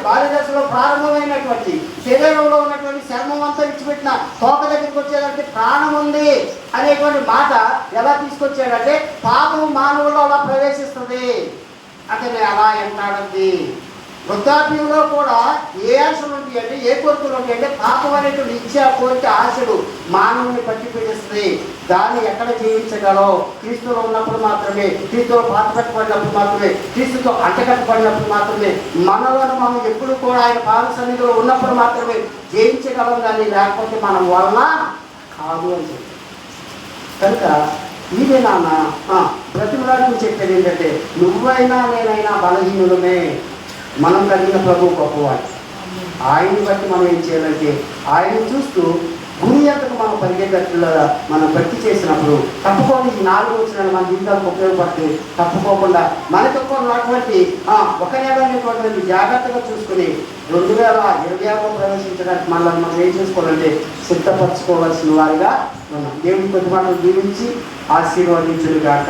బాల్య దశలో ప్రారంభమైనటువంటి శరీరంలో ఉన్నటువంటి చర్మం అంతా విడిచిపెట్టిన తోక దగ్గరికి వచ్చేదంటే ప్రాణం ఉంది అనేటువంటి మాట ఎలా తీసుకొచ్చాడంటే పాపము మానవుల్లో అలా ప్రవేశిస్తుంది, అతన్ని అలా ఎంటాడండి. వృద్ధాప్యంలో కూడా ఏ ఆశలు ఉంటాయి అంటే, ఏ కోరికలు ఉంటాయి అంటే, పాపం అనేటువంటి ఇచ్చే కోరిక ఆశలు మానవుని పట్టి పీడిస్తుంది. దాన్ని ఎక్కడ జయించగలవు? క్రీస్తులో ఉన్నప్పుడు మాత్రమే, క్రీస్తులో పాతపెట్టబడినప్పుడు మాత్రమే, క్రీస్తుతో అంటకట్టబడినప్పుడు మాత్రమే, మనలో మనం ఎప్పుడు కూడా ఆయన పాద సన్నిధిలో ఉన్నప్పుడు మాత్రమే జయించగలం. కానీ లేకపోతే మనం వల్ల కాదు అని చెప్పి. కనుక ఇదే నాన్న ప్రతిమలాంటి చెప్పేది ఏంటంటే, నువ్వైనా నేనైనా బలహీనులమే, మనం కలిగిన ప్రభు గొప్పవాడు. ఆయన్ని బట్టి మనం ఏం చేయాలంటే, ఆయన చూస్తూ గురి ఎంతకు మనం పరిగెత్తట్లా మనం భక్తి చేసినప్పుడు తప్పుకోని ఈ 4 వచనాలు మన జీవితాలకు ఉపయోగపడుతుంది. తప్పుకోకుండా మనకు ఉన్నటువంటి ఒక నెలటువంటి జాగ్రత్తగా చూసుకుని 2026లో ప్రవేశించడానికి మనల్ని మనం ఏం చేసుకోవాలంటే సిద్ధపరచుకోవాల్సిన వారిగా ఉన్నాం. దేవుడి కొద్ది మాటలు దీవించి ఆశీర్వదించును గాక.